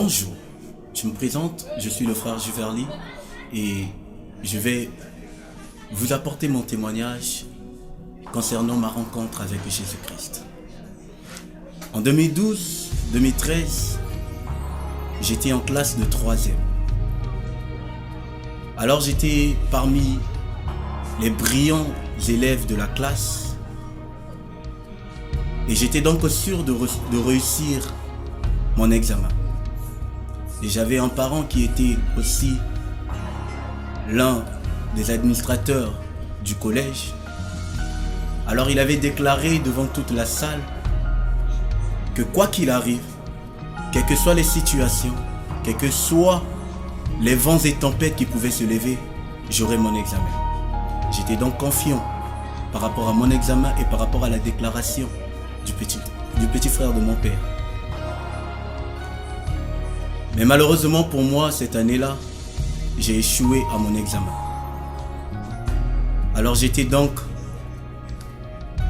Bonjour, je me présente, je suis le frère Juverly et je vais vous apporter mon témoignage concernant ma rencontre avec Jésus-Christ. En 2012-2013, j'étais en classe de 3e. Alors j'étais parmi les brillants élèves de la classe et j'étais donc sûr de réussir mon examen. Et j'avais un parent qui était aussi l'un des administrateurs du collège. Alors il avait déclaré devant toute la salle que quoi qu'il arrive, quelles que soient les situations, quels que soient les vents et tempêtes qui pouvaient se lever, j'aurais mon examen. J'étais donc confiant par rapport à mon examen et par rapport à la déclaration du petit frère de mon père. Mais malheureusement pour moi, cette année-là, j'ai échoué à mon examen. Alors j'étais donc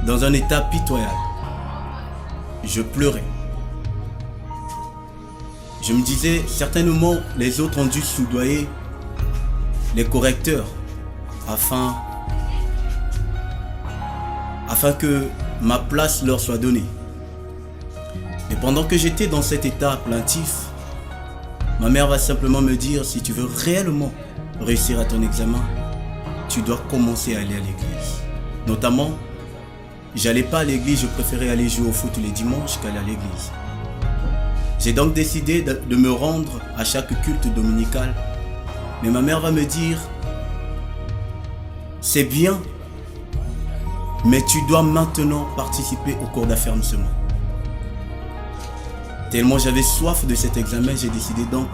dans un état pitoyable. Je pleurais. Je me disais, certainement, les autres ont dû soudoyer les correcteurs afin que ma place leur soit donnée. Et pendant que j'étais dans cet état plaintif, ma mère va simplement me dire, si tu veux réellement réussir à ton examen, tu dois commencer à aller à l'église. Notamment, j'allais pas à l'église, je préférais aller jouer au foot tous les dimanches qu'aller à l'église. J'ai donc décidé de me rendre à chaque culte dominical. Mais ma mère va me dire, c'est bien, mais tu dois maintenant participer au cours d'affermissement. Tellement j'avais soif de cet examen, j'ai décidé donc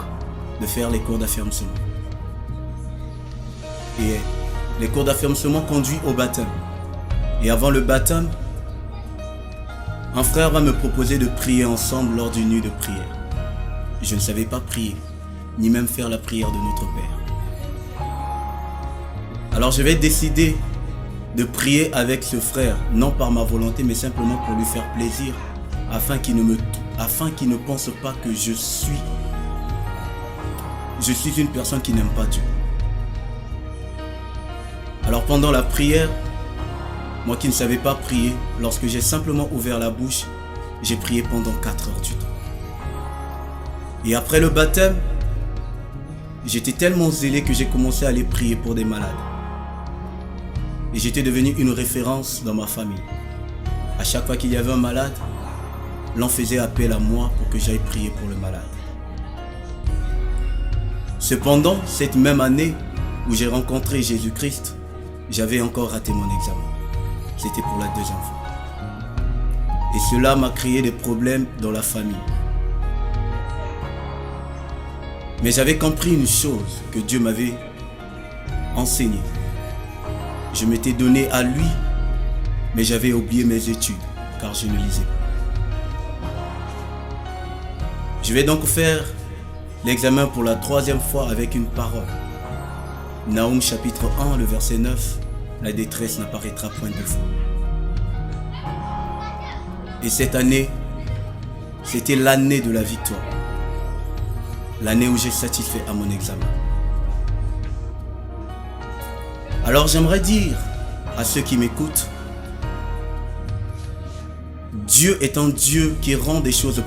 de faire les cours d'affermissement. Et les cours d'affermissement conduisent au baptême. Et avant le baptême, un frère va me proposer de prier ensemble lors d'une nuit de prière. Je ne savais pas prier, ni même faire la prière de notre Père. Alors je vais décider de prier avec ce frère, non par ma volonté, mais simplement pour lui faire plaisir, afin qu'il ne pense pas que je suis une personne qui n'aime pas Dieu. Alors pendant la prière, moi qui ne savais pas prier, lorsque j'ai simplement ouvert la bouche, j'ai prié pendant 4 heures du temps. Et après le baptême, j'étais tellement zélé que j'ai commencé à aller prier pour des malades. Et j'étais devenu une référence dans ma famille. À chaque fois qu'il y avait un malade, l'on faisait appel à moi pour que j'aille prier pour le malade. Cependant, cette même année où j'ai rencontré Jésus-Christ, j'avais encore raté mon examen. C'était pour la 2e fois. Et cela m'a créé des problèmes dans la famille. Mais j'avais compris une chose que Dieu m'avait enseignée. Je m'étais donné à lui, mais j'avais oublié mes études, car je ne lisais pas. Je vais donc faire l'examen pour la 3e fois avec une parole. Naoum chapitre 1, le verset 9, la détresse n'apparaîtra point 2 fois. Et cette année, c'était l'année de la victoire. L'année où j'ai satisfait à mon examen. Alors j'aimerais dire à ceux qui m'écoutent, Dieu est un Dieu qui rend des choses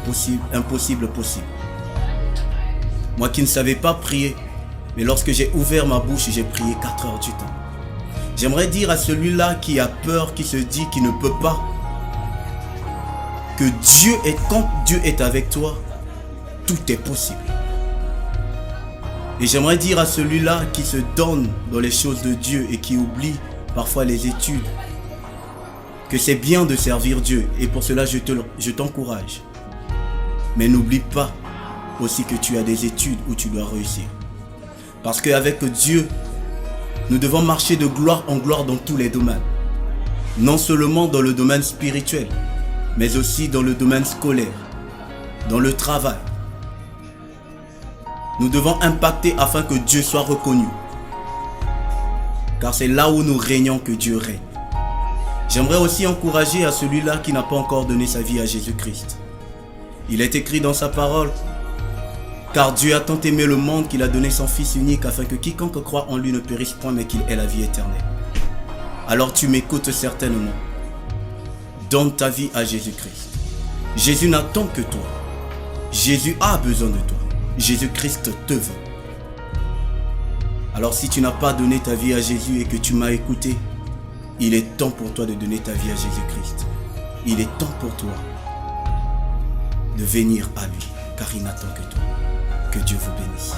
impossibles possibles. Moi qui ne savais pas prier, mais lorsque j'ai ouvert ma bouche, j'ai prié 4 heures du temps. J'aimerais dire à celui-là qui a peur, qui se dit qu'il ne peut pas, que quand Dieu est avec toi, tout est possible. Et j'aimerais dire à celui-là qui se donne dans les choses de Dieu et qui oublie parfois les études, que c'est bien de servir Dieu et pour cela je t'encourage. Mais n'oublie pas aussi que tu as des études où tu dois réussir. Parce qu'avec Dieu, nous devons marcher de gloire en gloire dans tous les domaines. Non seulement dans le domaine spirituel, mais aussi dans le domaine scolaire, dans le travail. Nous devons impacter afin que Dieu soit reconnu. Car c'est là où nous régnons que Dieu règne. J'aimerais aussi encourager à celui-là qui n'a pas encore donné sa vie à Jésus-Christ. Il est écrit dans sa parole Car Dieu a tant aimé le monde qu'il a donné son Fils unique afin que quiconque croit en lui ne périsse point mais qu'il ait la vie éternelle. Alors tu m'écoutes certainement. Donne ta vie à Jésus-Christ. Jésus n'attend que toi. Jésus a besoin de toi. Jésus-Christ te veut. Alors si tu n'as pas donné ta vie à Jésus et que tu m'as écouté, il est temps pour toi de donner ta vie à Jésus-Christ. Il est temps pour toi de venir à lui, car il n'attend que toi. Que Dieu vous bénisse.